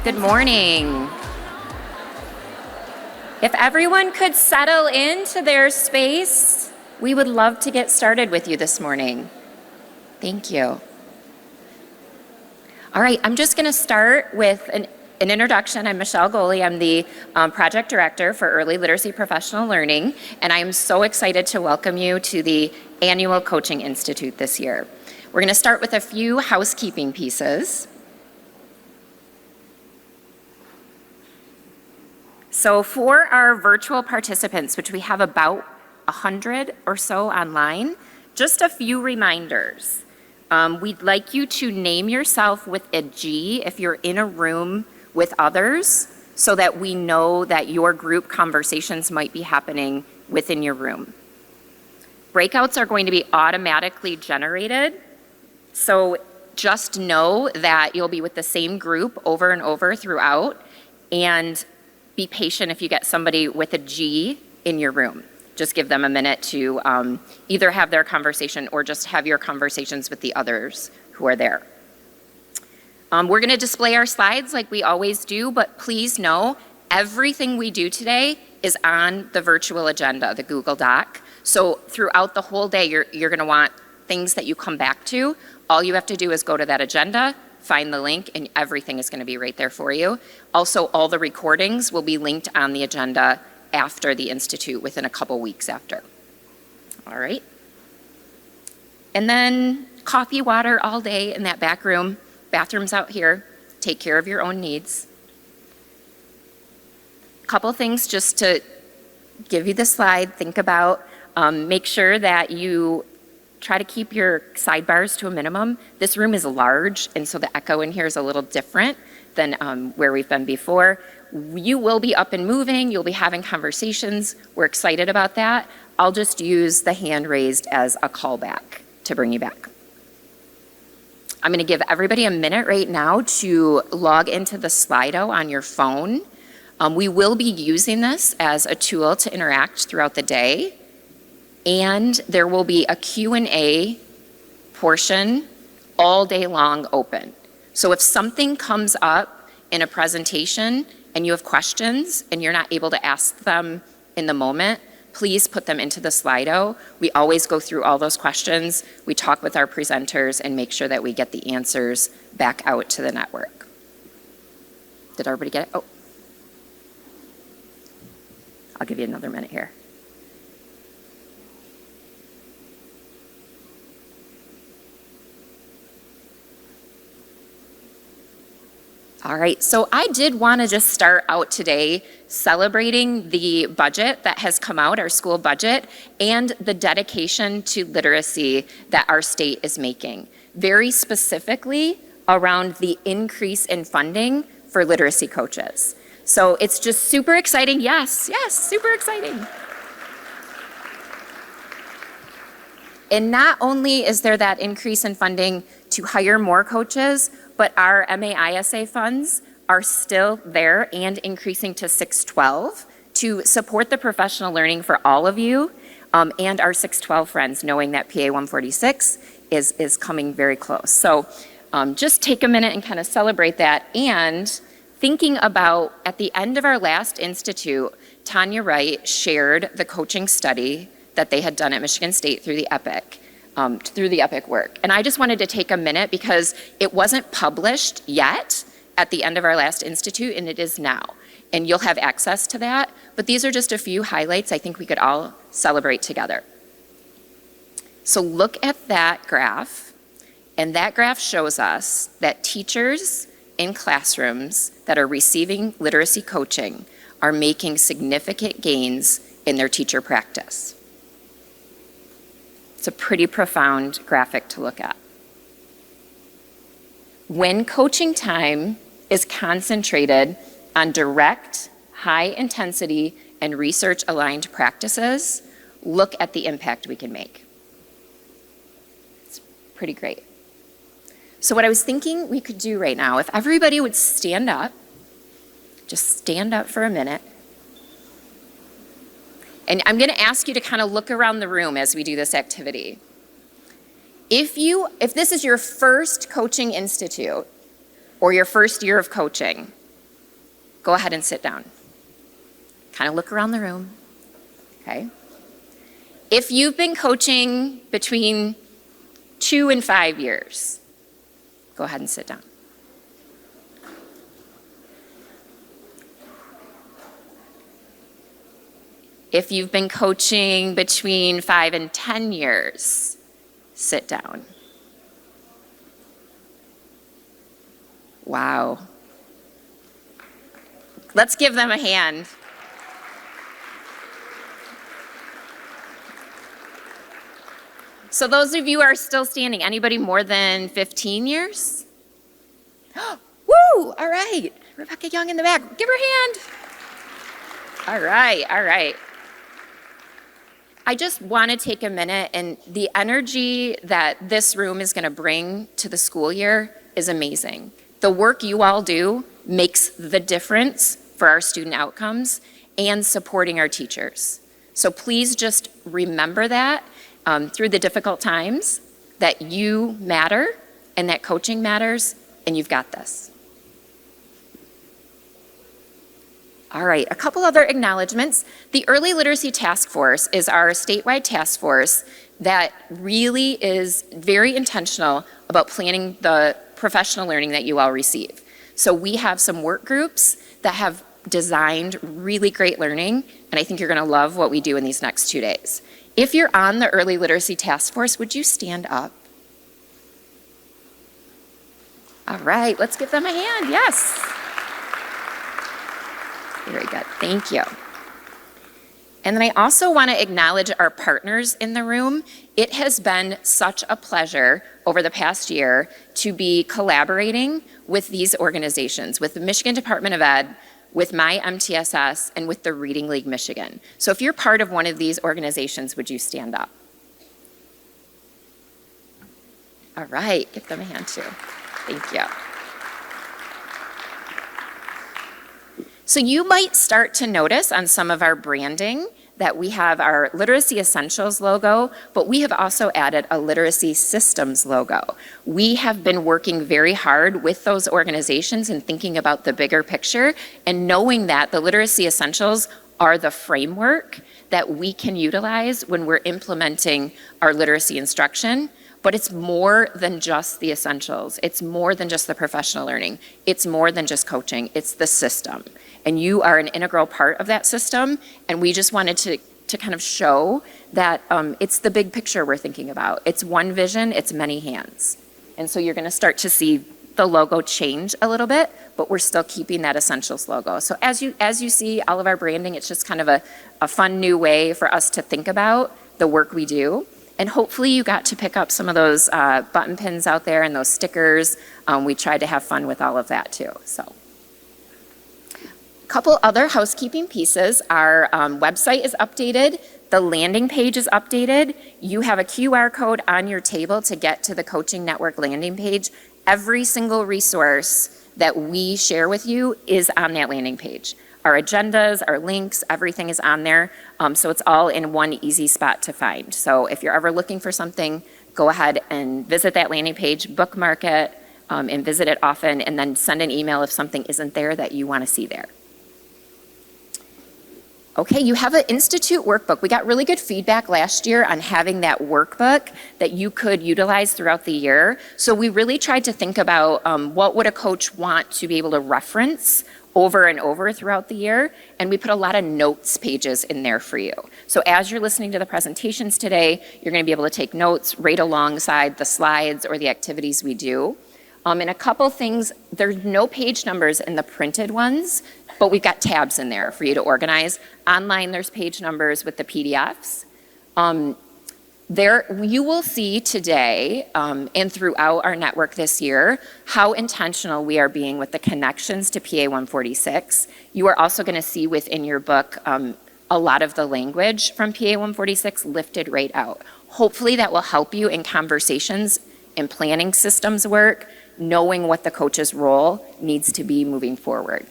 Good morning. If everyone could settle into their space, we would love to get started with you this morning. Thank you. All right, I'm just going to start with an introduction. I'm Michelle Goaley. I'm the project director for Early Literacy Professional Learning, and I am so excited to welcome you to the annual Coaching Institute this year. We're going to start with a few housekeeping pieces. So for our virtual participants, which we have about 100 or so online, just a few reminders. We'd like you to name yourself with a G if you're in a room with others, so that we know that your group conversations might be happening within your room. Breakouts are going to be automatically generated, so just know that you'll be with the same group over and over throughout, and be patient if you get somebody with a G in your room. Just give them a minute to either have their conversation or just have your conversations with the others who are there. We're going to display our slides like we always do, but please know everything we do today is on the virtual agenda, the Google Doc. So throughout the whole day, you're going to want things that you come back to. All you have to do is go to that agenda, find the link, and everything is going to be right there for you. Also, all the recordings will be linked on the agenda after the Institute, within a couple weeks after. All right. And then coffee, water all day in that back room. Bathrooms out here. Take care of your own needs. Couple things just to give you the slide, think about. Make sure that you try to keep your sidebars to a minimum. This room is large, and so the echo in here is a little different than where we've been before. You will be up and moving, you'll be having conversations. We're excited about that. I'll just use the hand raised as a callback to bring you back. I'm going to give everybody a minute right now to log into the Slido on your phone. We will be using this as a tool to interact throughout the day. And there will be a Q&A portion all day long open. So if something comes up in a presentation and you have questions and you're not able to ask them in the moment, please put them into the Slido. We always go through all those questions. We talk with our presenters and make sure that we get the answers back out to the network. Did everybody get it? Oh. I'll give you another minute here. All right, so I did want to just start out today celebrating the budget that has come out, our school budget, and the dedication to literacy that our state is making, very specifically around the increase in funding for literacy coaches. So it's just super exciting. Yes, super exciting. And not only is there that increase in funding to hire more coaches, but our MAISA funds are still there and increasing to 612 to support the professional learning for all of you and our 612 friends, knowing that PA 146 is coming very close. So just take a minute and kind of celebrate that. And thinking about, at the end of our last Institute, Tanya Wright shared the coaching study that they had done at Michigan State through the EPIC work. And I just wanted to take a minute because it wasn't published yet at the end of our last Institute, and it is now. And you'll have access to that. But these are just a few highlights I think we could all celebrate together. So look at that graph, and that graph shows us that teachers in classrooms that are receiving literacy coaching are making significant gains in their teacher practice. It's a pretty profound graphic to look at. When coaching time is concentrated on direct, high intensity, and research-aligned practices, look at the impact we can make. It's pretty great. So what I was thinking we could do right now, if everybody would stand up, just stand up for a minute. And I'm going to ask you to kind of look around the room as we do this activity. If this is your first coaching institute or your first year of coaching, go ahead and sit down. Kind of look around the room, okay? If you've been coaching between 2 and 5 years, go ahead and sit down. If you've been coaching between 5 and 10 years, sit down. Wow. Let's give them a hand. So those of you who are still standing, anybody more than 15 years? Woo, all right. Rebecca Young in the back, give her a hand. All right. I just want to take a minute, and the energy that this room is going to bring to the school year is amazing. The work you all do makes the difference for our student outcomes and supporting our teachers. So please just remember that through the difficult times, that you matter and that coaching matters, and you've got this. All right, a couple other acknowledgements. The Early Literacy Task Force is our statewide task force that really is very intentional about planning the professional learning that you all receive. So we have some work groups that have designed really great learning, and I think you're going to love what we do in these next 2 days. If you're on the Early Literacy Task Force, would you stand up? All right, let's give them a hand. Yes. Very good. Thank you. And then I also want to acknowledge our partners in the room. It has been such a pleasure over the past year to be collaborating with these organizations, with the Michigan Department of Ed, with my MTSS, and with the Reading League Michigan. So if you're part of one of these organizations, would you stand up? All right, give them a hand too. Thank you. So you might start to notice on some of our branding that we have our Literacy Essentials logo, but we have also added a Literacy Systems logo. We have been working very hard with those organizations and thinking about the bigger picture and knowing that the Literacy Essentials are the framework that we can utilize when we're implementing our literacy instruction. But it's more than just the essentials. It's more than just the professional learning. It's more than just coaching. It's the system. And you are an integral part of that system. And we just wanted to kind of show that it's the big picture we're thinking about. It's one vision, it's many hands. And so you're going to start to see the logo change a little bit, but we're still keeping that essentials logo. So as you see all of our branding, it's just kind of a fun new way for us to think about the work we do. And hopefully you got to pick up some of those button pins out there and those stickers. We tried to have fun with all of that too. So, a couple other housekeeping pieces. Our website is updated. The landing page is updated. You have a QR code on your table to get to the Coaching Network landing page. Every single resource that we share with you is on that landing page. Our agendas, our links, everything is on there. So it's all in one easy spot to find. So if you're ever looking for something, go ahead and visit that landing page, bookmark it, and visit it often, and then send an email if something isn't there that you want to see there. Okay, you have an Institute workbook. We got really good feedback last year on having that workbook that you could utilize throughout the year. So we really tried to think about what would a coach want to be able to reference over and over throughout the year, and we put a lot of notes pages in there for you. So as you're listening to the presentations today, you're going to be able to take notes right alongside the slides or the activities we do. And a couple things, there's no page numbers in the printed ones, but we've got tabs in there for you to organize. Online, there's page numbers with the PDFs. There, you will see today and throughout our network this year how intentional we are being with the connections to PA 146. You are also going to see within your book a lot of the language from PA 146 lifted right out. Hopefully that will help you in conversations and planning systems work, knowing what the coach's role needs to be moving forward.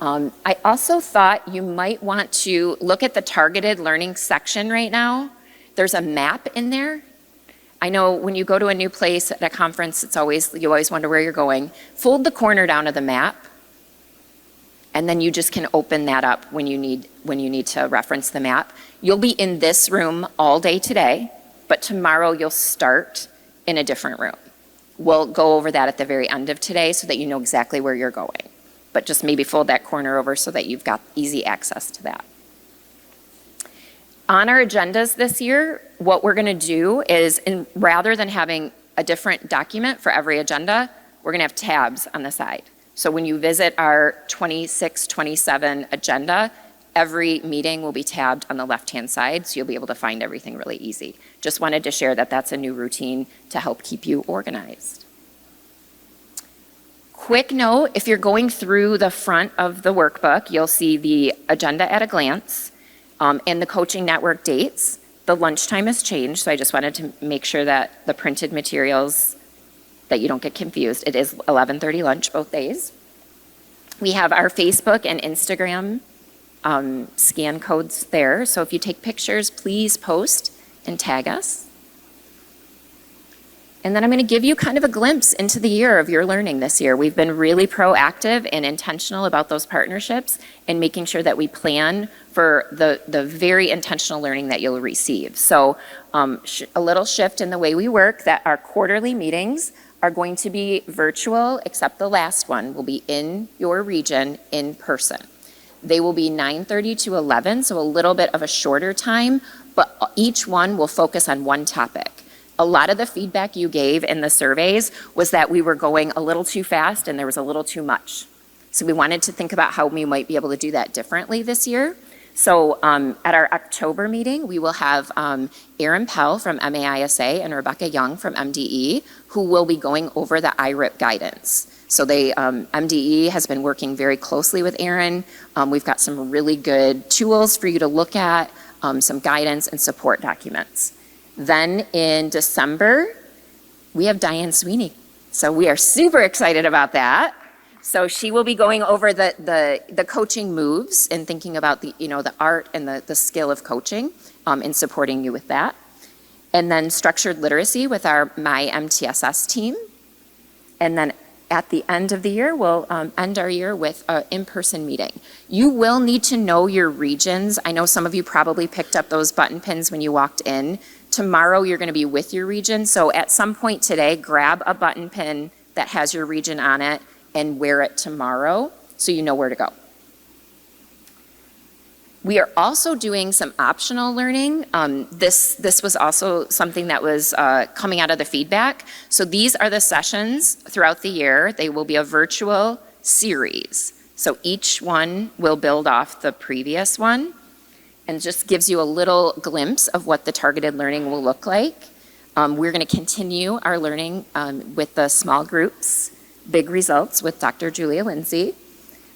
I also thought you might want to look at the targeted learning section right now. There's a map in there. I know when you go to a new place at a conference, you always wonder where you're going. Fold the corner down of the map. And then you just can open that up when you need to reference the map. You'll be in this room all day today, but tomorrow you'll start in a different room. We'll go over that at the very end of today so that you know exactly where you're going. But just maybe fold that corner over so that you've got easy access to that. On our agendas this year, what we're going to do is, rather than having a different document for every agenda, we're going to have tabs on the side. So when you visit our 26-27 agenda, every meeting will be tabbed on the left-hand side, so you'll be able to find everything really easy. Just wanted to share that that's a new routine to help keep you organized. Quick note, if you're going through the front of the workbook, you'll see the agenda at a glance and the coaching network dates. The lunchtime has changed, so I just wanted to make sure that the printed materials, that you don't get confused. It is 11:30 lunch both days. We have our Facebook and Instagram scan codes there, so if you take pictures, please post and tag us. And then I'm going to give you kind of a glimpse into the year of your learning this year. We've been really proactive and intentional about those partnerships and making sure that we plan for the very intentional learning that you'll receive. So a little shift in the way we work, that our quarterly meetings are going to be virtual, except the last one will be in your region in person. They will be 9:30 to 11, so a little bit of a shorter time, but each one will focus on one topic. A lot of the feedback you gave in the surveys was that we were going a little too fast and there was a little too much. So we wanted to think about how we might be able to do that differently this year. So at our October meeting, we will have Erin Pell from MAISA and Rebecca Young from MDE, who will be going over the IRIP guidance. So MDE has been working very closely with Erin. We've got some really good tools for you to look at, some guidance and support documents. Then in December, we have Diane Sweeney. So we are super excited about that. So she will be going over the coaching moves and thinking about the art and the skill of coaching and supporting you with that. And then structured literacy with our MyMTSS team. And then at the end of the year, we'll end our year with an in-person meeting. You will need to know your regions. I know some of you probably picked up those button pins when you walked in. Tomorrow, you're going to be with your region. So at some point today, grab a button pin that has your region on it and wear it tomorrow so you know where to go. We are also doing some optional learning. This was also something that was coming out of the feedback. So these are the sessions throughout the year. They will be a virtual series. So each one will build off the previous one and just gives you a little glimpse of what the targeted learning will look like. We're going to continue our learning with the small groups, big results with Dr. Julia Lindsay.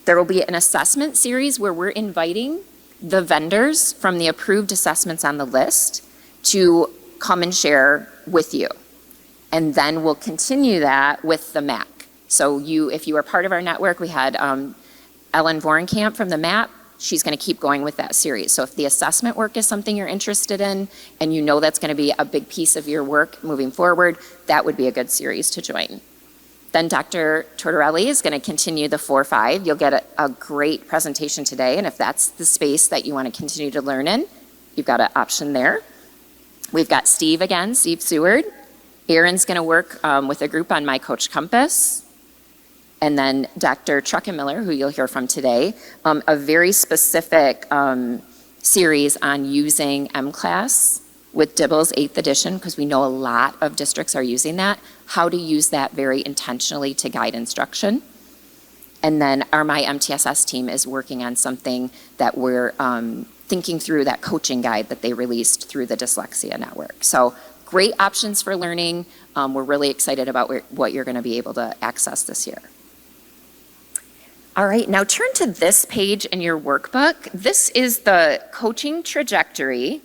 There will be an assessment series where we're inviting the vendors from the approved assessments on the list to come and share with you. And then we'll continue that with the MAC. So if you are part of our network, we had Ellen Vorenkamp from the MAP. She's going to keep going with that series. So if the assessment work is something you're interested in and you know that's going to be a big piece of your work moving forward, that would be a good series to join. Then Dr. Tortorelli is going to continue the 4-5. You'll get a great presentation today, and if that's the space that you want to continue to learn in, you've got an option there. We've got Steve again, Steve Seward. Erin's going to work with a group on My Coach Compass. And then Dr. Truckenmiller, who you'll hear from today, a very specific series on using M-Class with Dibble's 8th edition, because we know a lot of districts are using that, how to use that very intentionally to guide instruction. And then our MyMTSS team is working on something that we're thinking through, that coaching guide that they released through the Dyslexia Network. So great options for learning. We're really excited about what you're going to be able to access this year. All right, now turn to this page in your workbook. This is the coaching trajectory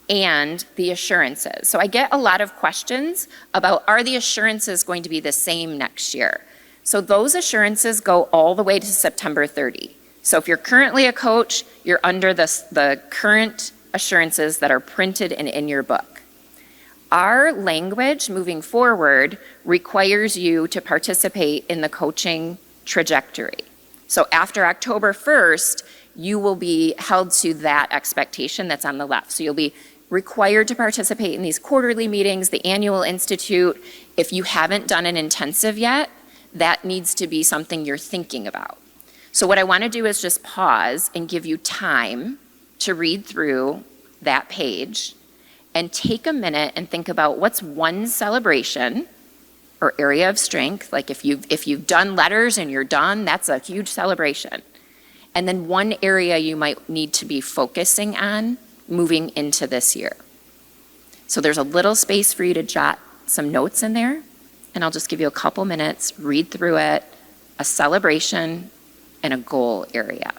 and the assurances. So I get a lot of questions about, are the assurances going to be the same next year? So those assurances go all the way to September 30. So if you're currently a coach, you're under the current assurances that are printed and in your book. Our language moving forward requires you to participate in the coaching trajectory. So after October 1st, you will be held to that expectation that's on the left. So you'll be required to participate in these quarterly meetings, the annual institute. If you haven't done an intensive yet, that needs to be something you're thinking about. So what I want to do is just pause and give you time to read through that page and take a minute and think about what's one celebration or area of strength. Like if you've done letters and you're done, that's a huge celebration. And then one area you might need to be focusing on moving into this year. So there's a little space for you to jot some notes in there, and I'll just give you a couple minutes, read through it, a celebration and a goal area.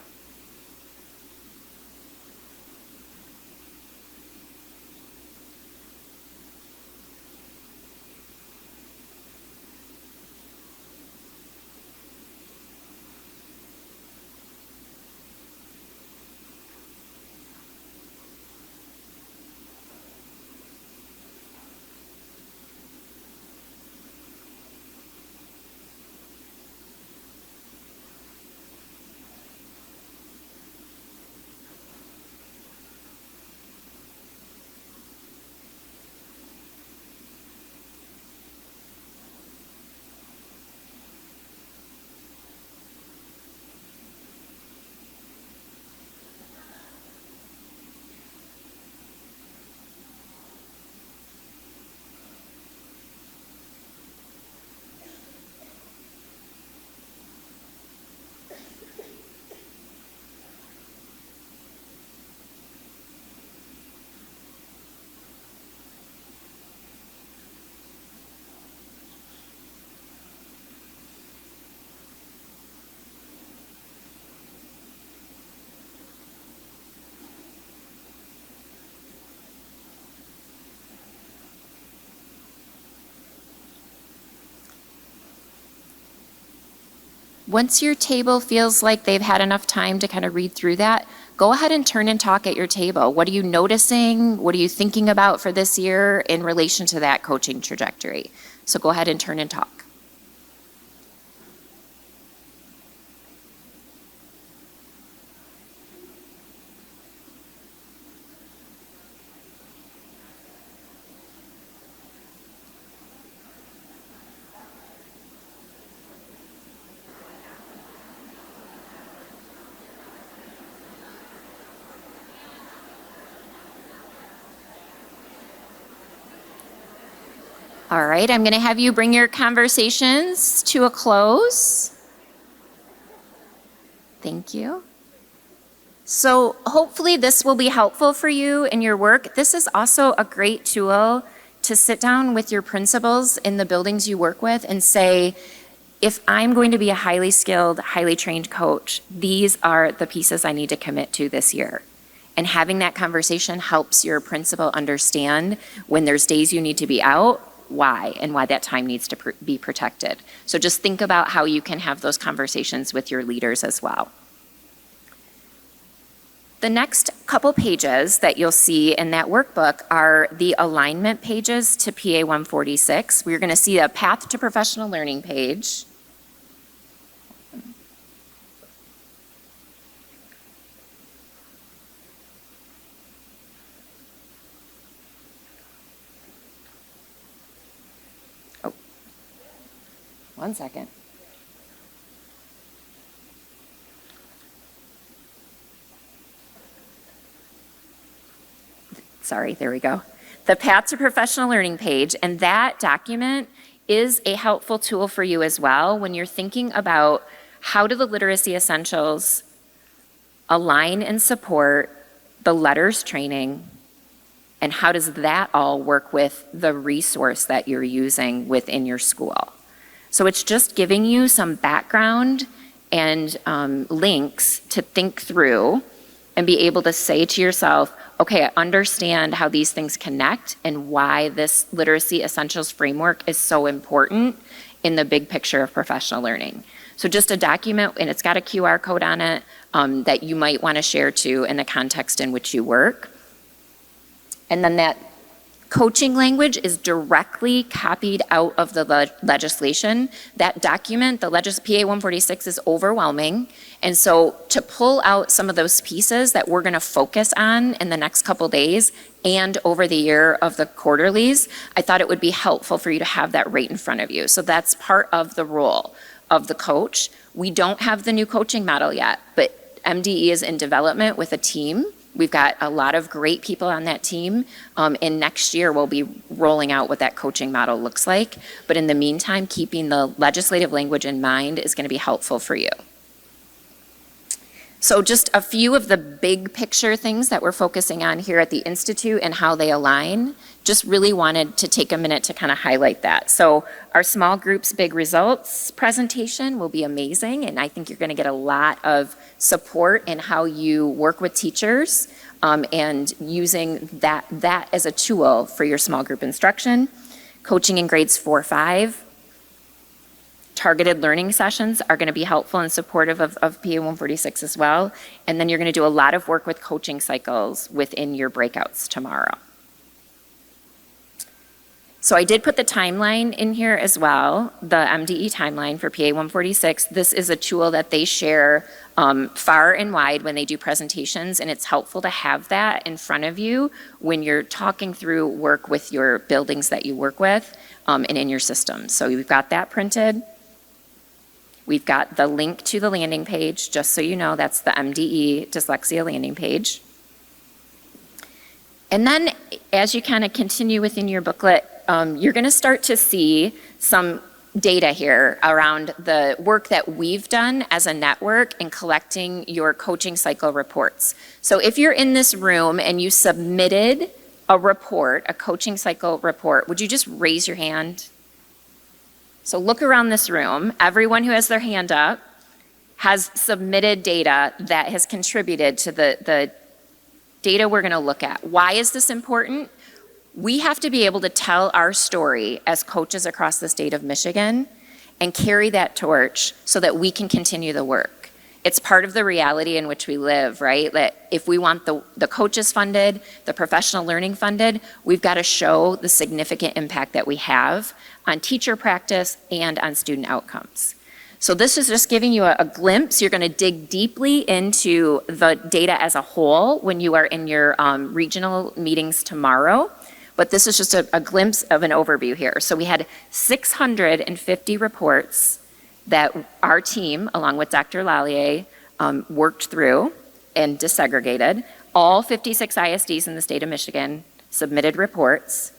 Once your table feels like they've had enough time to kind of read through that, go ahead and turn and talk at your table. What are you noticing? What are you thinking about for this year in relation to that coaching trajectory? So go ahead and turn and talk. All right, I'm going to have you bring your conversations to a close. Thank you. So hopefully this will be helpful for you in your work. This is also a great tool to sit down with your principals in the buildings you work with and say, if I'm going to be a highly skilled, highly trained coach, these are the pieces I need to commit to this year. And having that conversation helps your principal understand when there's days you need to be out, why, and why that time needs to be protected. So just think about how you can have those conversations with your leaders as well. The next couple pages that you'll see in that workbook are the alignment pages to PA 146. We're going to see a path to professional learning page. One second. Sorry, there we go. The Path to Professional Learning page, and that document is a helpful tool for you as well when you're thinking about how do the literacy essentials align and support the letters training, and how does that all work with the resource that you're using within your school. So it's just giving you some background and links to think through and be able to say to yourself, okay, I understand how these things connect and why this literacy essentials framework is so important in the big picture of professional learning. So just a document, and it's got a QR code on it that you might want to share too in the context in which you work. And then that Coaching language is directly copied out of the legislation. That document, the PA 146, is overwhelming. And so to pull out some of those pieces that we're going to focus on in the next couple days and over the year of the quarterlies, I thought it would be helpful for you to have that right in front of you. So that's part of the role of the coach. We don't have the new coaching model yet, but MDE is in development with a team. We've got a lot of great people on that team, and next year we'll be rolling out what that coaching model looks like. But in the meantime, keeping the legislative language in mind is going to be helpful for you. So just a few of the big picture things that we're focusing on here at the Institute and how they align. Just really wanted to take a minute to kind of highlight that. So our small groups big results presentation will be amazing, and I think you're going to get a lot of support in how you work with teachers and using that as a tool for your small group instruction. Coaching in grades 4-5. Targeted learning sessions are going to be helpful and supportive of PA 146 as well. And then you're going to do a lot of work with coaching cycles within your breakouts tomorrow. So I did put the timeline in here as well, the MDE timeline for PA 146. This is a tool that they share far and wide when they do presentations, and it's helpful to have that in front of you when you're talking through work with your buildings that you work with and in your systems. So we've got that printed. We've got the link to the landing page, just so you know, that's the MDE dyslexia landing page. And then as you kind of continue within your booklet, you're going to start to see some data here around the work that we've done as a network in collecting your coaching cycle reports. So if you're in this room and you submitted a report, a coaching cycle report, would you just raise your hand? So look around this room. Everyone who has their hand up has submitted data that has contributed to the data we're going to look at. Why is this important? We have to be able to tell our story as coaches across the state of Michigan and carry that torch so that we can continue the work. It's part of the reality in which we live, right? That if we want the coaches funded, the professional learning funded, we've got to show the significant impact that we have on teacher practice and on student outcomes. So this is just giving you a glimpse. You're going to dig deeply into the data as a whole when you are in your regional meetings tomorrow. But this is just a glimpse of an overview here. So we had 650 reports that our team, along with Dr. Lallier, worked through and desegregated. All 56 ISDs in the state of Michigan submitted reports,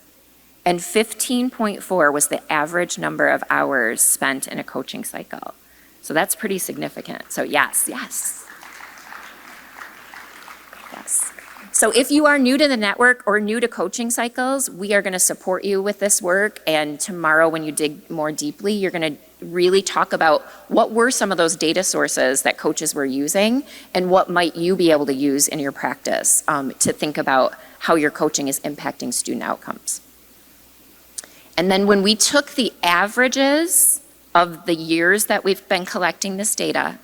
and 15.4 was the average number of hours spent in a coaching cycle. So that's pretty significant. So yes, yes. Yes. So if you are new to the network or new to coaching cycles, we are going to support you with this work. And tomorrow when you dig more deeply, you're going to really talk about what were some of those data sources that coaches were using and what might you be able to use in your practice to think about how your coaching is impacting student outcomes. And then when we took the averages of the years that we've been collecting this data,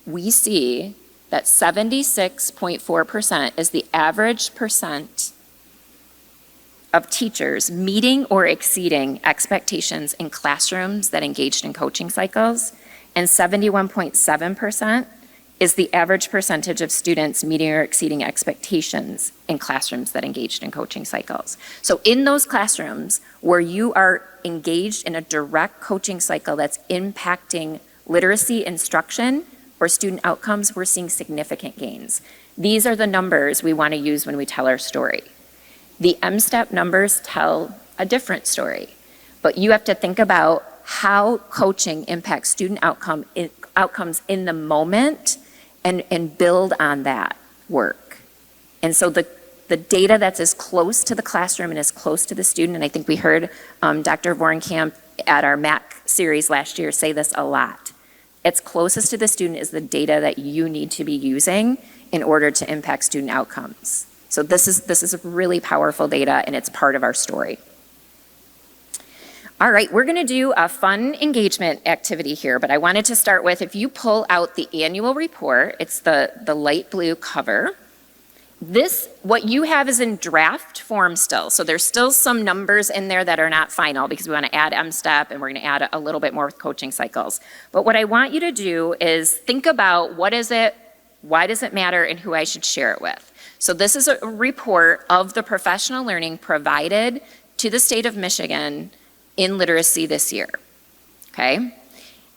we see that 76.4% is the average percent of teachers meeting or exceeding expectations in classrooms that engaged in coaching cycles, and 71.7% is the average percentage of students meeting or exceeding expectations in classrooms that engaged in coaching cycles. So in those classrooms where you are engaged in a direct coaching cycle that's impacting literacy instruction or student outcomes, we're seeing significant gains. These are the numbers we want to use when we tell our story. The M-STEP numbers tell a different story, but you have to think about how coaching impacts student outcomes in the moment and build on that work. And so the data that's as close to the classroom and as close to the student, and I think we heard Dr. Vorenkamp at our MAC series last year say this a lot. It's closest to the student is the data that you need to be using in order to impact student outcomes. So this is really powerful data, and it's part of our story. All right, we're going to do a fun engagement activity here, but I wanted to start with, if you pull out the annual report, it's the light blue cover. what you have is in draft form still. So there's still some numbers in there that are not final because we want to add M-STEP and we're going to add a little bit more with coaching cycles. But what I want you to do is think about what is it, why does it matter, and who I should share it with. So this is a report of the professional learning provided to the state of Michigan in literacy this year, okay?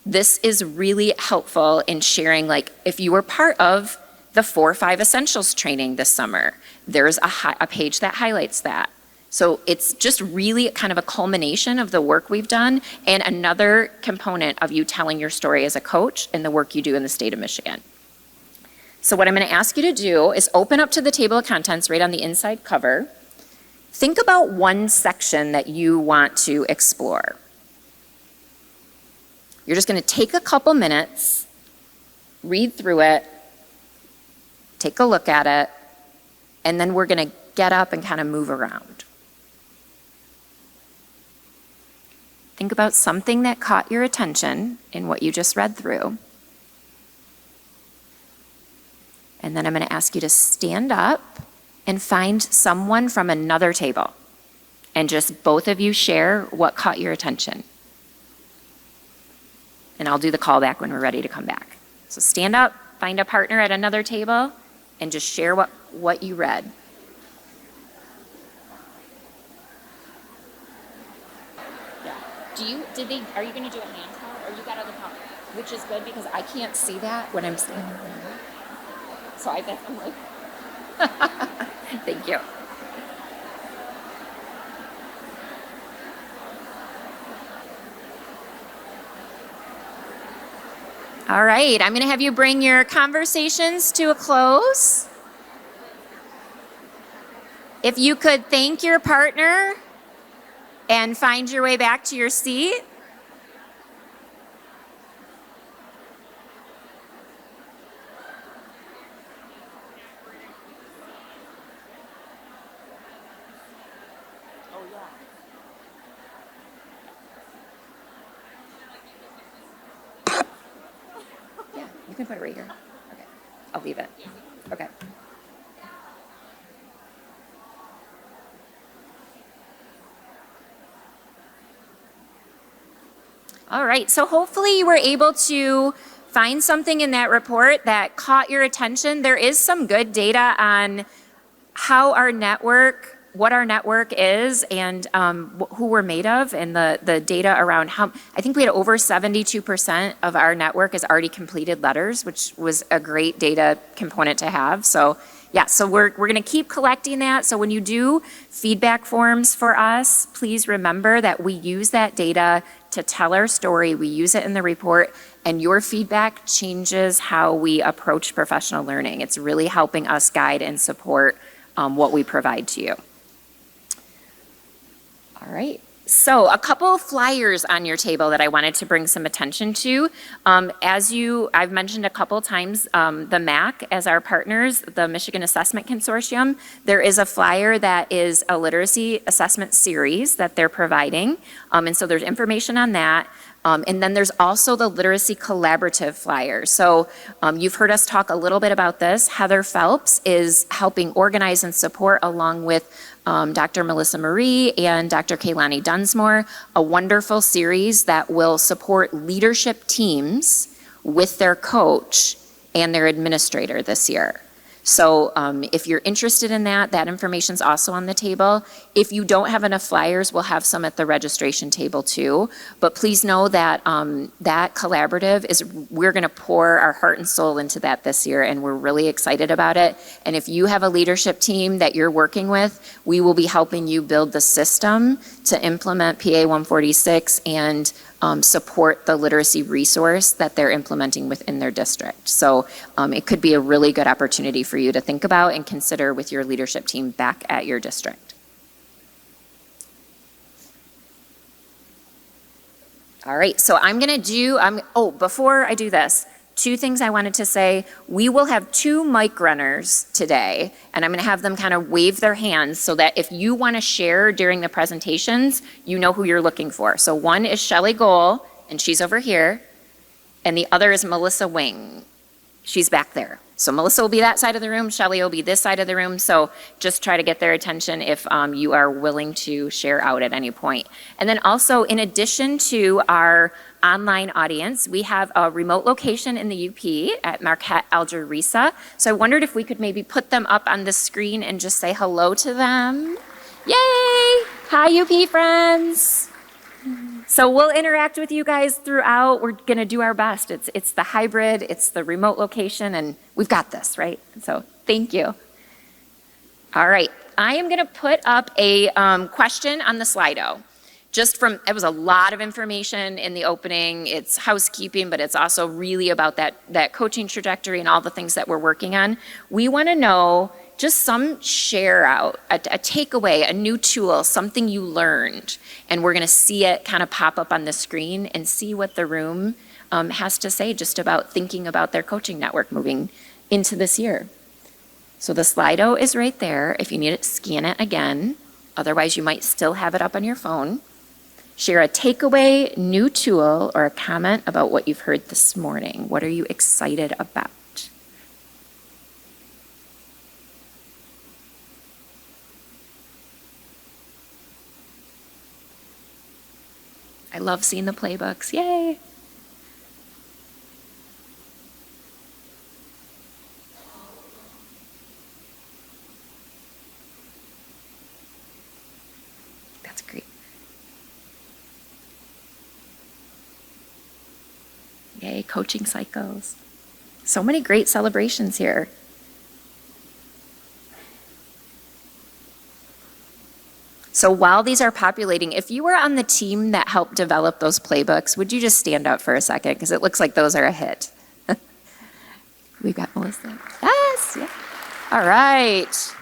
This is really helpful in sharing, like, if you were part of the 4 or 5 Essentials training this summer, there's a page that highlights that. So it's just really kind of a culmination of the work we've done and another component of you telling your story as a coach and the work you do in the state of Michigan. So what I'm going to ask you to do is open up to the table of contents right on the inside cover. Think about one section that you want to explore. You're just going to take a couple minutes, read through it, take a look at it, and then we're going to get up and kind of move around. Think about something that caught your attention in what you just read through. And then I'm going to ask you to stand up and find someone from another table. And just both of you share what caught your attention. And I'll do the call back when we're ready to come back. So stand up, find a partner at another table, and just share what you read. Yeah. Are you going to do a hand count, or you got other count? Which is good because I can't see that when I'm standing there. So I'm like, thank you. All right, I'm going to have you bring your conversations to a close. If you could thank your partner and find your way back to your seat. You can put it right here. Okay. I'll leave it. Okay. All right. So hopefully you were able to find something in that report that caught your attention. There is some good data on how our network, what our network is, and who we're made of, and the data around how, I think we had over 72% of our network is already completed letters, which was a great data component to have. So yeah, so we're going to keep collecting that. So when you do feedback forms for us, please remember that we use that data to tell our story. We use it in the report, and your feedback changes how we approach professional learning. It's really helping us guide and support what we provide to you. All right, so a couple of flyers on your table that I wanted to bring some attention to. I've mentioned a couple times the MAC as our partners, the Michigan Assessment Consortium. There is a flyer that is a literacy assessment series that they're providing, and so there's information on that. And then there's also the Literacy Collaborative flyer. So you've heard us talk a little bit about this. Heather Phelps is helping organize and support, along with Dr. Melissa Marie and Dr. Kaylani Dunsmore, a wonderful series that will support leadership teams with their coach and their administrator this year. So if you're interested in that, that information's also on the table. If you don't have enough flyers, we'll have some at the registration table too. But please know that that collaborative we're gonna pour our heart and soul into that this year, and we're really excited about it. And if you have a leadership team that you're working with, we will be helping you build the system to implement PA 146 and support the literacy resource that they're implementing within their district. So it could be a really good opportunity for you to think about and consider with your leadership team back at your district. All right, so before I do this, 2 things I wanted to say. We will have 2 mic runners today, and I'm going to have them kind of wave their hands so that if you want to share during the presentations, you know who you're looking for. So one is Shelley Goal, and she's over here, and the other is Melissa Wing. She's back there. So Melissa will be that side of the room, Shelley will be this side of the room, so just try to get their attention if you are willing to share out at any point. And then also, in addition to our online audience, we have a remote location in the UP at Marquette Alger Risa. So I wondered if we could maybe put them up on the screen and just say hello to them. Yay! Hi, UP friends! So we'll interact with you guys throughout. We're going to do our best. It's the hybrid, it's the remote location, and we've got this, right? So thank you. All right, I am going to put up a question on the Slido. It was a lot of information in the opening. It's housekeeping, but it's also really about that coaching trajectory and all the things that we're working on. We want to know just some share out, a takeaway, a new tool, something you learned. And we're going to see it kind of pop up on the screen and see what the room has to say just about thinking about their coaching network moving into this year. So the Slido is right there. If you need it, scan it again. Otherwise, you might still have it up on your phone. Share a takeaway, new tool, or a comment about what you've heard this morning. What are you excited about? I love seeing the playbooks. Yay! That's great. Yay, coaching cycles. So many great celebrations here. So while these are populating, if you were on the team that helped develop those playbooks, would you just stand up for a second? Because it looks like those are a hit. We've got Melissa. Yes, yeah. All right.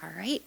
All right.